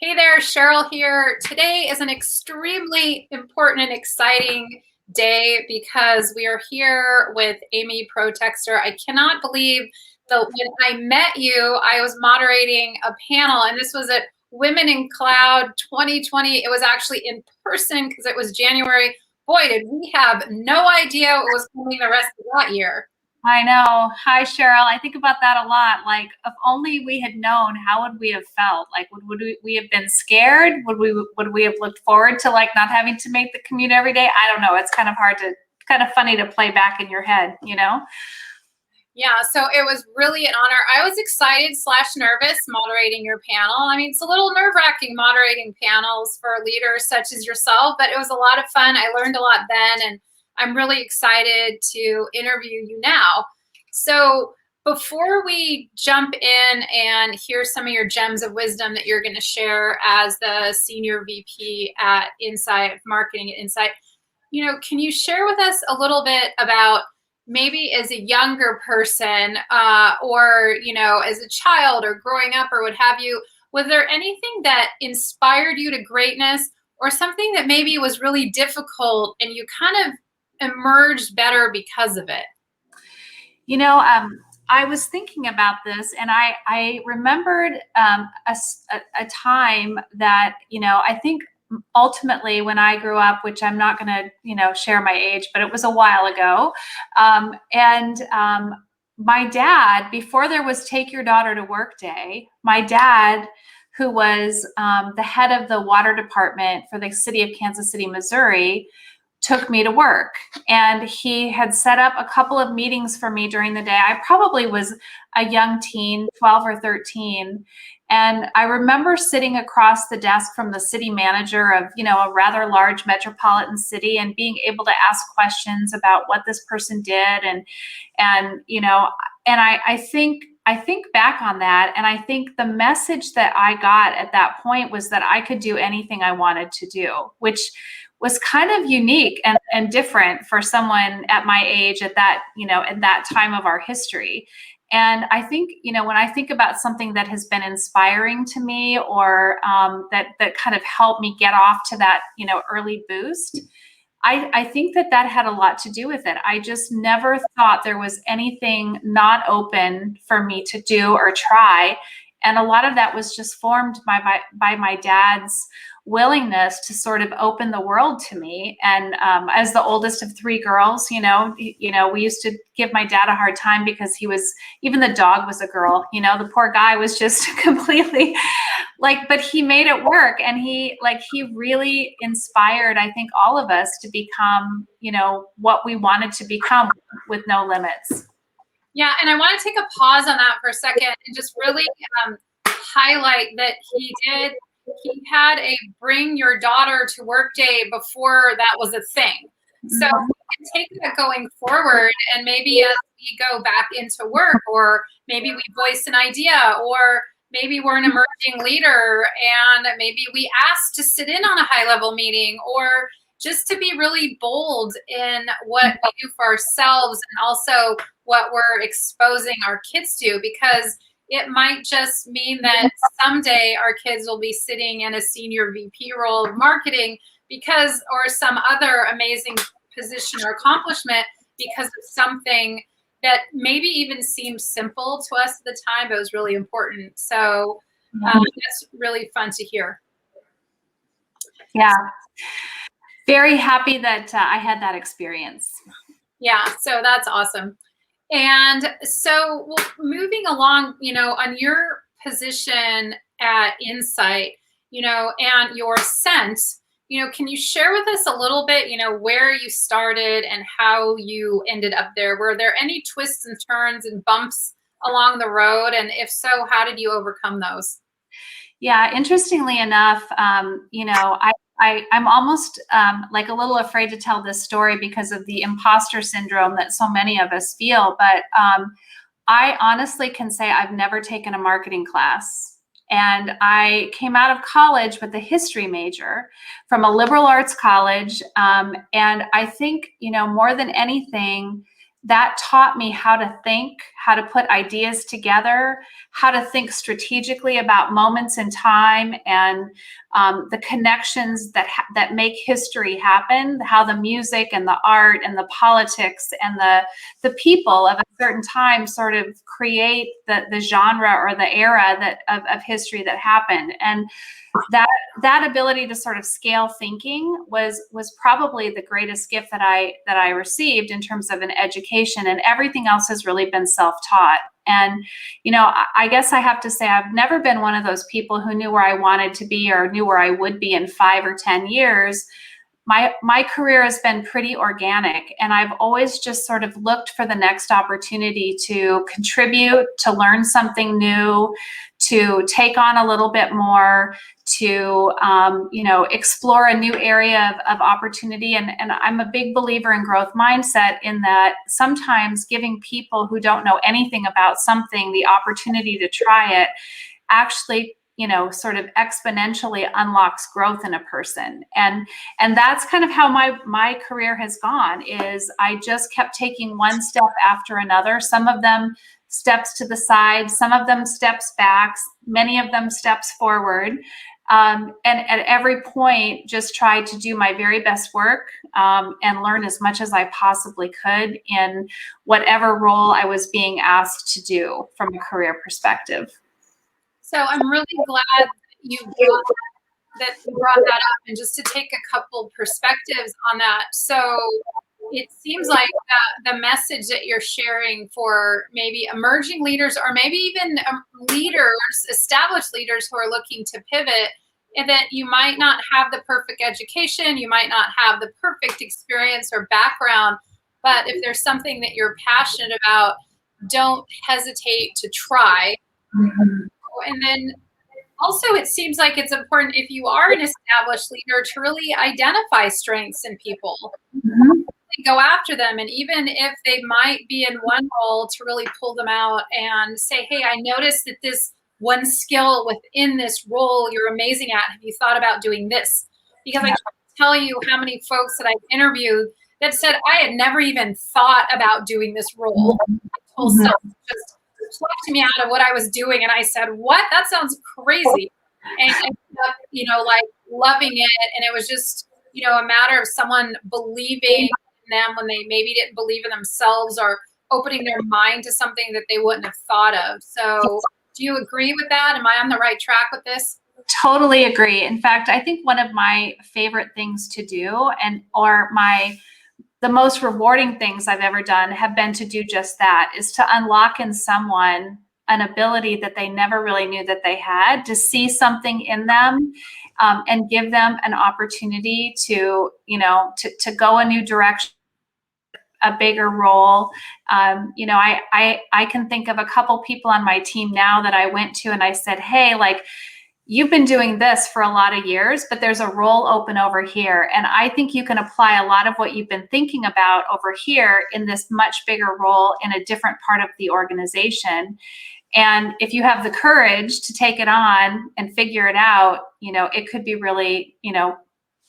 Hey there, Cheryl here. Today is an extremely important and exciting day because we are here with Amy Protexter. I cannot believe that when I met you, I was moderating a panel, and this was at Women in Cloud 2020. It was actually in person because it was January. Boy, did we have no idea what was coming the rest of that year. I know. Hi, Sheryl. I think about that a lot. Like, if only we had known, how would we have felt? Like, would we have been scared? Would we have looked forward to like not having to make the commute every day? I don't know. It's kind of funny to play back in your head, you know? Yeah, so it was really an honor. I was excited / nervous moderating your panel. I mean, it's a little nerve-wracking moderating panels for leaders such as yourself, but it was a lot of fun. I learned a lot then, and I'm really excited to interview you now. So before we jump in and hear some of your gems of wisdom that you're going to share as the Senior VP at Insight, Marketing at Insight, can you share with us a little bit about maybe as a younger person or, as a child or growing up or what have you, was there anything that inspired you to greatness or something that maybe was really difficult and you kind of emerged better because of it? I was thinking about this, and I remembered a time that, I think ultimately when I grew up, which I'm not going to, share my age, but it was a while ago. My dad, before there was Take Your Daughter to Work Day, my dad, who was the head of the water department for the city of Kansas City, Missouri, took me to work, and he had set up a couple of meetings for me during the day. I probably was a young teen, 12 or 13. And I remember sitting across the desk from the city manager of, a rather large metropolitan city and being able to ask questions about what this person did. I think back on that, and I think the message that I got at that point was that I could do anything I wanted to do, which was kind of unique and different for someone at my age at that, at that time of our history. And I think, when I think about something that has been inspiring to me or that kind of helped me get off to that, early boost, I think that had a lot to do with it. I just never thought there was anything not open for me to do or try. And a lot of that was just formed by my dad's willingness to sort of open the world to me. And as the oldest of three girls, we used to give my dad a hard time because even the dog was a girl. The poor guy was just completely but he made it work, and he really inspired, I think, all of us to become, what we wanted to become with no limits. Yeah, and I want to take a pause on that for a second and just really highlight that he had a Bring Your Daughter to Work Day before that was a thing. So we can take that going forward, and maybe as we go back into work, or maybe we voice an idea, or maybe we're an emerging leader and maybe we ask to sit in on a high-level meeting, or just to be really bold in what we do for ourselves and also what we're exposing our kids to, because it might just mean that someday our kids will be sitting in a senior VP role of marketing or some other amazing position or accomplishment because of something that maybe even seemed simple to us at the time, but was really important. So that's really fun to hear. Yeah. Very happy that I had that experience. Yeah, so that's awesome. And so moving along, on your position at Insight, and your sense, can you share with us a little bit, where you started and how you ended up there? Were there any twists and turns and bumps along the road? And if so, how did you overcome those? Yeah, interestingly enough, I'm almost a little afraid to tell this story because of the imposter syndrome that so many of us feel. But I honestly can say I've never taken a marketing class. And I came out of college with a history major from a liberal arts college. And I think, more than anything, that taught me how to think, how to put ideas together, how to think strategically about moments in time, and the connections that make history happen, how the music and the art and the politics and the people of a certain time sort of create the genre or the era of history that happened. And that ability to sort of scale thinking was probably the greatest gift that I received in terms of an education, and everything else has really been self-taught. And I guess I have to say I've never been one of those people who knew where I wanted to be or knew where I would be in 5 or 10 years. My career has been pretty organic, and I've always just sort of looked for the next opportunity to contribute, to learn something new, to take on a little bit more, to explore a new area of opportunity. And I'm a big believer in growth mindset, in that sometimes giving people who don't know anything about something the opportunity to try it actually sort of exponentially unlocks growth in a person. And that's kind of how my career has gone, is I just kept taking one step after another, some of them steps to the side, some of them steps back, many of them steps forward. And at every point, just tried to do my very best work and learn as much as I possibly could in whatever role I was being asked to do from a career perspective. So I'm really glad that you brought that up, and just to take a couple perspectives on that. So it seems like the message that you're sharing for maybe emerging leaders, or maybe even established leaders who are looking to pivot, and that you might not have the perfect education, you might not have the perfect experience or background, but if there's something that you're passionate about, don't hesitate to try. Mm-hmm. And then also, it seems like it's important, if you are an established leader, to really identify strengths in people. Mm-hmm. Go after them. And even if they might be in one role, to really pull them out and say, hey, I noticed that this one skill within this role you're amazing at. Have you thought about doing this? Because I can't tell you how many folks that I've interviewed that said, I had never even thought about doing this role. My whole self just plucked me out of what I was doing, and I said, what? That sounds crazy. And I ended up, like loving it. And it was just, a matter of someone believing in them when they maybe didn't believe in themselves, or opening their mind to something that they wouldn't have thought of. So do you agree with that? Am I on the right track with this? Totally agree. In fact, I think one of my favorite things to do, the most rewarding things I've ever done, have been to do just that, is to unlock in someone an ability that they never really knew that they had, to see something in them, and give them an opportunity to go a new direction, a bigger role. I can think of a couple people on my team now that I went to and I said, hey, like, you've been doing this for a lot of years, but there's a role open over here. And I think you can apply a lot of what you've been thinking about over here in this much bigger role in a different part of the organization. And if you have the courage to take it on and figure it out, it could be really,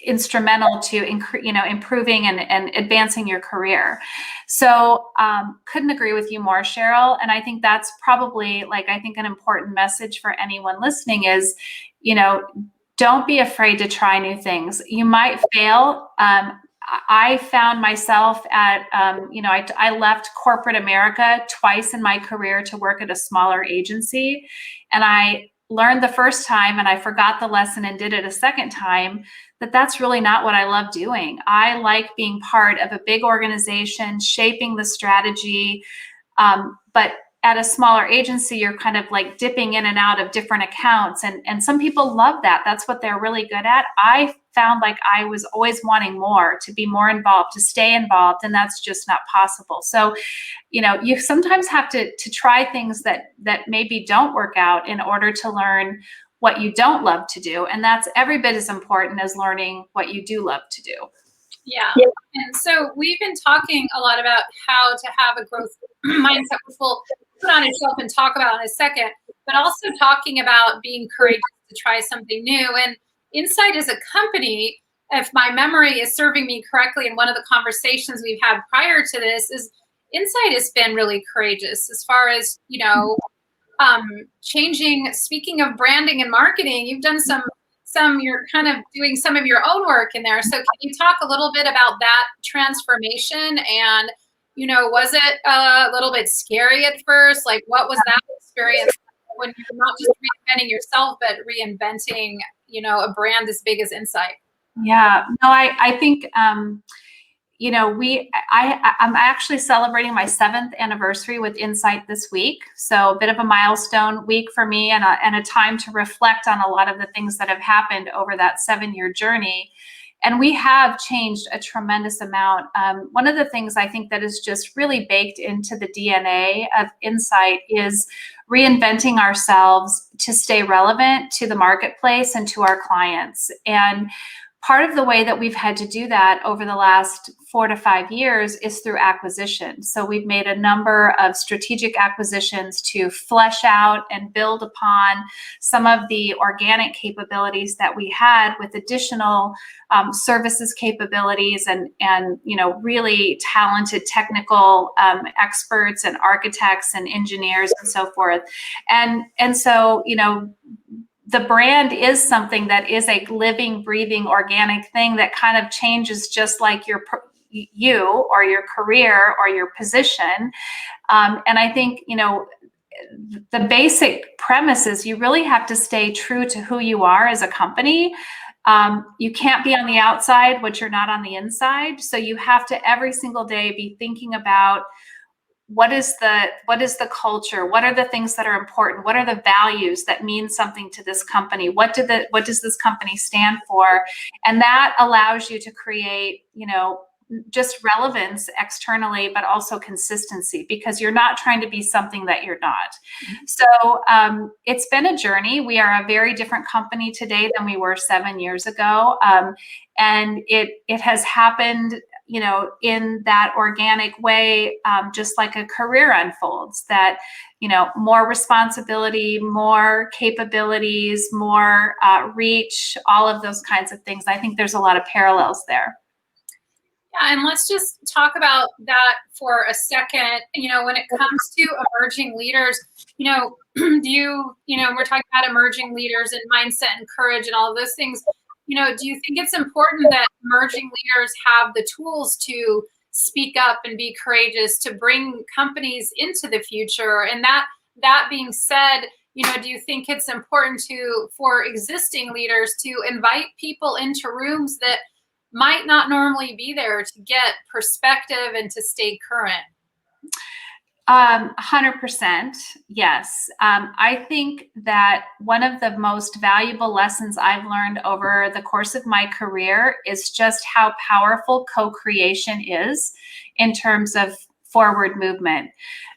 instrumental to improving and advancing your career. So couldn't agree with you more, Sheryl. And I think that's probably an important message for anyone listening is, don't be afraid to try new things. You might fail. I found myself at, I left corporate America twice in my career to work at a smaller agency. And I learned the first time and I forgot the lesson and did it a second time, that's really not what I love doing. I like being part of a big organization, shaping the strategy. But at a smaller agency, you're kind of like dipping in and out of different accounts. And some people love that. That's what they're really good at. I found like I was always wanting more, to be more involved, to stay involved, and that's just not possible. So, you sometimes have to try things that maybe don't work out in order to learn what you don't love to do. And that's every bit as important as learning what you do love to do. Yeah. And so we've been talking a lot about how to have a growth mindset, which we'll put on a shelf and talk about in a second, but also talking about being courageous to try something new. And Insight as a company, if my memory is serving me correctly, in one of the conversations we've had prior to this, is Insight has been really courageous as far as, changing. Speaking of branding and marketing, you've done you're kind of doing some of your own work in there. So can you talk a little bit about that transformation? And, was it a little bit scary at first? Like, what was that experience when you're not just reinventing yourself, but reinventing, a brand as big as Insight? Yeah, no, I think, I'm actually celebrating my 7th anniversary with Insight this week. So a bit of a milestone week for me, and a time to reflect on a lot of the things that have happened over that 7-year journey. And we have changed a tremendous amount. One of the things I think that is just really baked into the DNA of Insight is reinventing ourselves to stay relevant to the marketplace and to our clients. And part of the way that we've had to do that over the last 4 to 5 years is through acquisition. So we've made a number of strategic acquisitions to flesh out and build upon some of the organic capabilities that we had, with additional services capabilities and really talented technical experts and architects and engineers and so forth. And so the brand is something that is a living, breathing, organic thing that kind of changes just like you or your career or your position. And I think, the basic premise is you really have to stay true to who you are as a company. You can't be on the outside what you're not on the inside. So you have to every single day be thinking about what is the culture? What are the things that are important? What are the values that mean something to this company? What does this company stand for? And that allows you to create, just relevance externally, but also consistency, because you're not trying to be something that you're not. So it's been a journey. We are a very different company today than we were 7 years ago. And it has happened in that organic way, just like a career unfolds, that, more responsibility, more capabilities, more reach, all of those kinds of things. I think there's a lot of parallels there. Yeah, and let's just talk about that for a second. When it comes to emerging leaders, do we're talking about emerging leaders and mindset and courage and all of those things. Do you think it's important that emerging leaders have the tools to speak up and be courageous to bring companies into the future? And that being said, do you think it's important for existing leaders to invite people into rooms that might not normally be there to get perspective and to stay current? 100%. Yes. I think that one of the most valuable lessons I've learned over the course of my career is just how powerful co-creation is in terms of forward movement.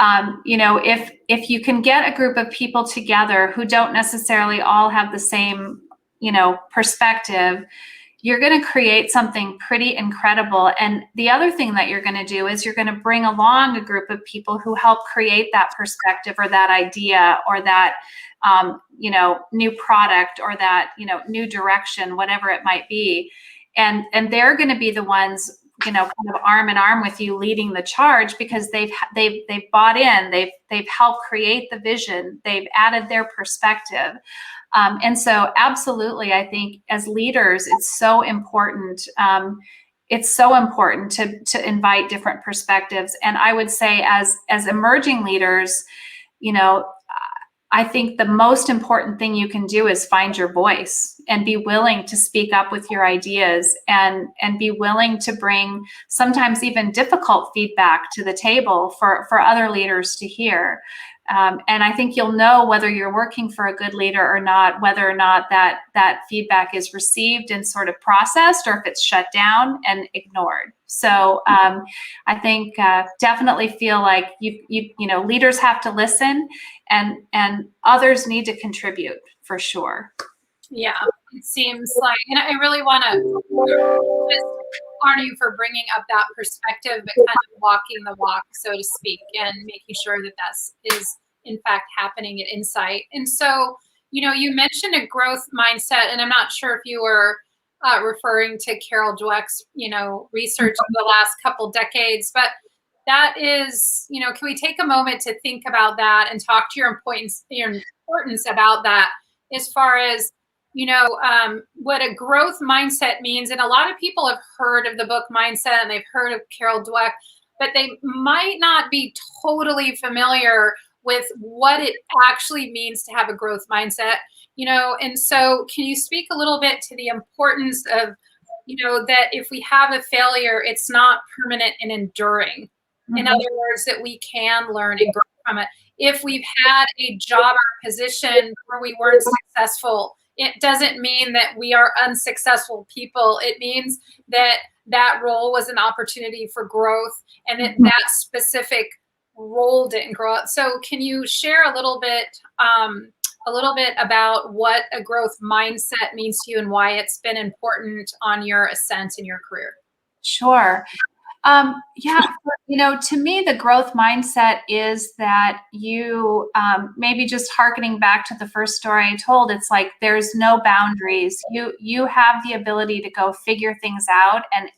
If you can get a group of people together who don't necessarily all have the same, perspective, you're going to create something pretty incredible. And the other thing that you're going to do is you're going to bring along a group of people who help create that perspective or that idea or that, new product or that, new direction, whatever it might be. And they're going to be the ones, kind of arm in arm with you leading the charge, because they've bought in, they've helped create the vision, they've added their perspective. And so absolutely, I think as leaders, it's so important. It's so important to invite different perspectives. And I would say as emerging leaders, I think the most important thing you can do is find your voice and be willing to speak up with your ideas and be willing to bring sometimes even difficult feedback to the table for other leaders to hear. And I think you'll know whether you're working for a good leader or not, whether or not that feedback is received and sort of processed, or if it's shut down and ignored. So I think definitely feel like leaders have to listen, and others need to contribute for sure. Yeah, it seems like, and I really want to just honor you for bringing up that perspective, but kind of walking the walk, so to speak, and making sure that is in fact happening at Insight. And so, you mentioned a growth mindset, and I'm not sure if you were referring to Carol Dweck's, research over the last couple decades, but that is, can we take a moment to think about that and talk to your importance about that as far as, what a growth mindset means. And a lot of people have heard of the book Mindset and they've heard of Carol Dweck, but they might not be totally familiar with what it actually means to have a growth mindset, and so can you speak a little bit to the importance of, that if we have a failure, it's not permanent and enduring. In other words, that we can learn and grow from it. If we've had a job or position where we weren't successful, it doesn't mean that we are unsuccessful people. It means that that role was an opportunity for growth, and that that specific role didn't grow up. So can you share a little bit about what a growth mindset means to you and why it's been important on your ascent in your career? Sure. Yeah, to me, the growth mindset is that you, maybe just hearkening back to the first story I told, it's like there's no boundaries. You have the ability to go figure things out and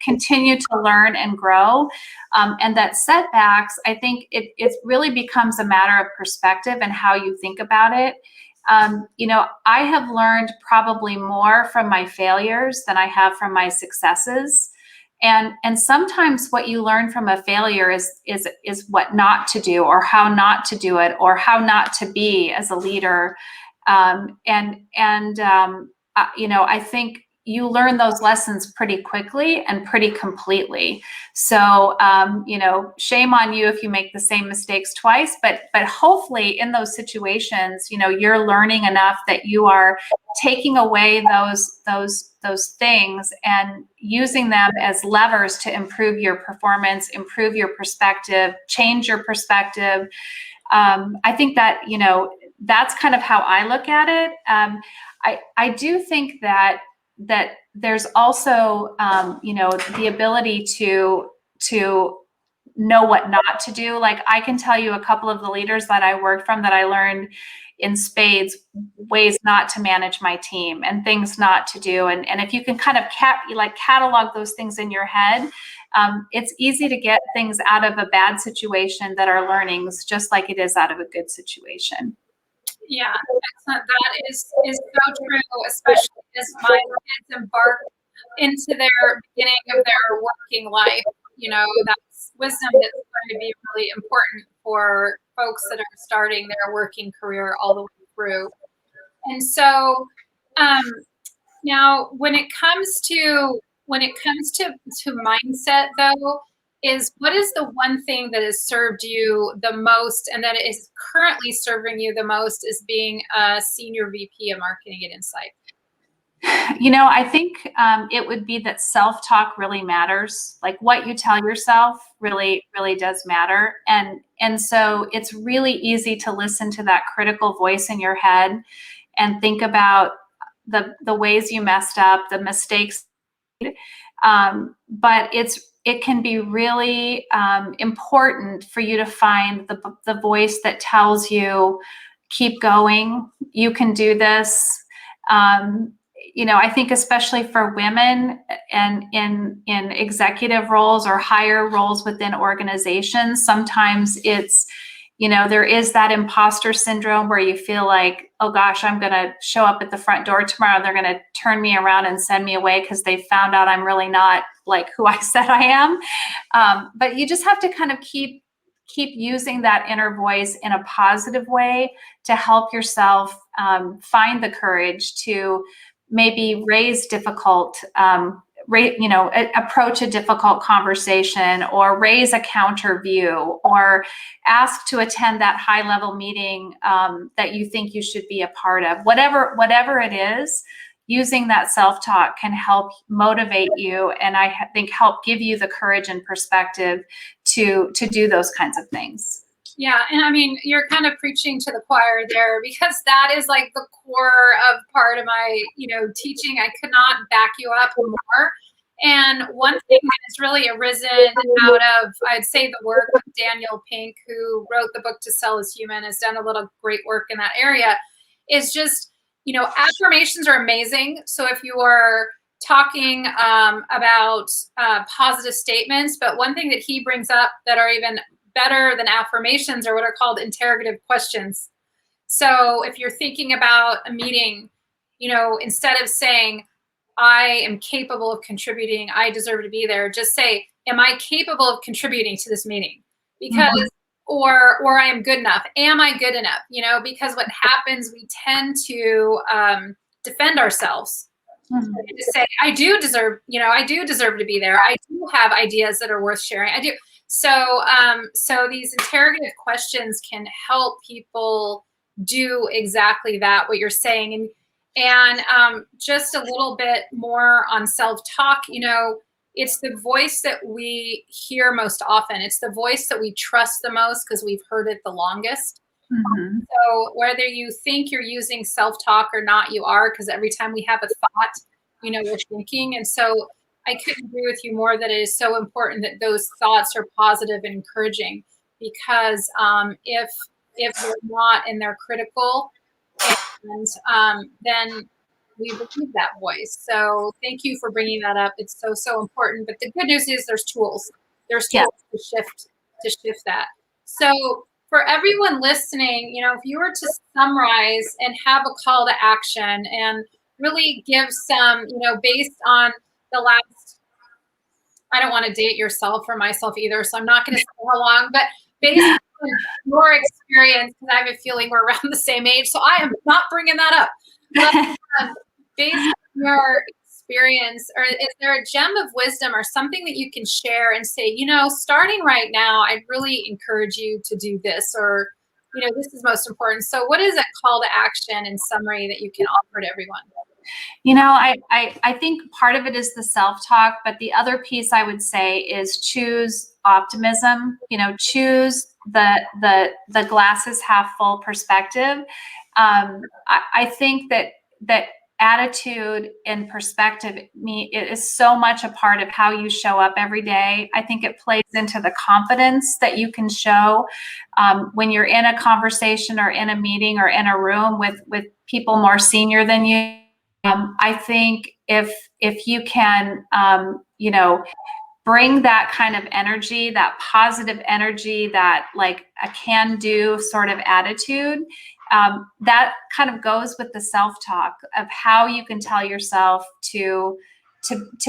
continue to learn and grow. And that setbacks, I think it really becomes a matter of perspective and how you think about it. I have learned probably more from my failures than I have from my successes. And sometimes what you learn from a failure is what not to do, or how not to do it, or how not to be as a leader. I think you learn those lessons pretty quickly and pretty completely. So, shame on you if you make the same mistakes twice, but hopefully in those situations, you're learning enough that you are taking away those things and using them as levers to improve your performance, improve your perspective, change your perspective. I think that, that's kind of how I look at it. I do think that there's also, the ability to know what not to do. Like, I can tell you a couple of the leaders that I worked from that I learned in spades ways not to manage my team and things not to do. And if you can kind of catalog those things in your head, it's easy to get things out of a bad situation that are learnings, just like it is out of a good situation. Yeah, excellent. That is so true, especially as my kids embark into their beginning of their working life. That's wisdom that's going to be really important for folks that are starting their working career all the way through. And so, now when it comes to mindset, though, what is the one thing that has served you the most and that is currently serving you the most as being a senior VP of marketing at Insight? I think it would be that self-talk really matters. Like, what you tell yourself really, really does matter. And so it's really easy to listen to that critical voice in your head and think about the ways you messed up, the mistakes. But it can be really important for you to find the voice that tells you, keep going, you can do this. I think especially for women and in executive roles or higher roles within organizations, sometimes it's, there is that imposter syndrome where you feel like, oh gosh, I'm going to show up at the front door tomorrow. They're going to turn me around and send me away because they found out I'm really not like who I said I am. But you just have to kind of keep using that inner voice in a positive way to help yourself find the courage to maybe approach a difficult conversation, or raise a counter view, or ask to attend that high level meeting that you think you should be a part of. Whatever it is, using that self-talk can help motivate you, and I think help give you the courage and perspective to do those kinds of things. Yeah, and I mean, you're kind of preaching to the choir there, because that is like the core of part of my, teaching. I could not back you up more. And one thing that has really arisen out of, I'd say, the work of Daniel Pink, who wrote the book To Sell is Human, has done a lot of great work in that area, is just, affirmations are amazing. So if you are talking about positive statements, but one thing that he brings up that are even better than affirmations are what are called interrogative questions. So if you're thinking about a meeting, instead of saying, I am capable of contributing, I deserve to be there, just say, am I capable of contributing to this meeting? Because, or I am good enough. Am I good enough? Because what happens, we tend to defend ourselves. To say, I do deserve to be there. I do have ideas that are worth sharing. I do. So, so these interrogative questions can help people do exactly that, what you're saying. And just a little bit more on self-talk, it's the voice that we hear most often. It's the voice that we trust the most because we've heard it the longest. So whether you think you're using self-talk or not, you are, because every time we have a thought, we're thinking. And so I couldn't agree with you more that it is so important that those thoughts are positive and encouraging, because if they're not and they're critical, and then we believe that voice. So thank you for bringing that up. It's so important. But the good news is there's tools. There's tools to shift that. So for everyone listening, if you were to summarize and have a call to action and really give some, based on the last, I don't want to date yourself or myself either, so I'm not going to say how long, but based on your experience, because I have a feeling we're around the same age, so I am not bringing that up. But based on your experience, or is there a gem of wisdom or something that you can share and say, starting right now, I'd really encourage you to do this, or, this is most important. So what is a call to action in summary that you can offer to everyone? I think part of it is the self-talk, but the other piece I would say is choose optimism, choose the glasses half full perspective. I think that attitude and perspective is so much a part of how you show up every day. I think it plays into the confidence that you can show when you're in a conversation or in a meeting or in a room with people more senior than you. I think if you can, bring that kind of energy, that positive energy, that like a can-do sort of attitude, that kind of goes with the self-talk of how you can tell yourself to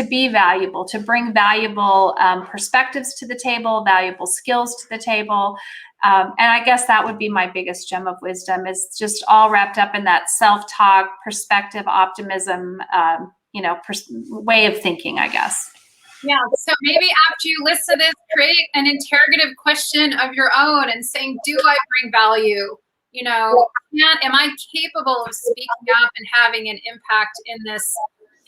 be valuable, to bring valuable perspectives to the table, valuable skills to the table. And I guess that would be my biggest gem of wisdom, is just all wrapped up in that self-talk, perspective, optimism, way of thinking, I guess. Yeah. So maybe after you listen to this, create an interrogative question of your own and saying, do I bring value? Am I capable of speaking up and having an impact in this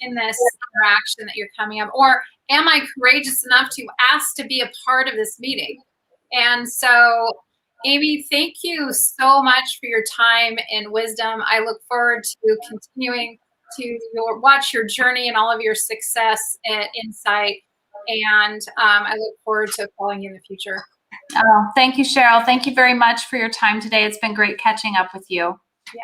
interaction that you're coming up? Or am I courageous enough to ask to be a part of this meeting? And so, Amy, thank you so much for your time and wisdom. I look forward to continuing to watch your journey and all of your success and insight. And I look forward to following you in the future. Oh, thank you, Sheryl. Thank you very much for your time today. It's been great catching up with you.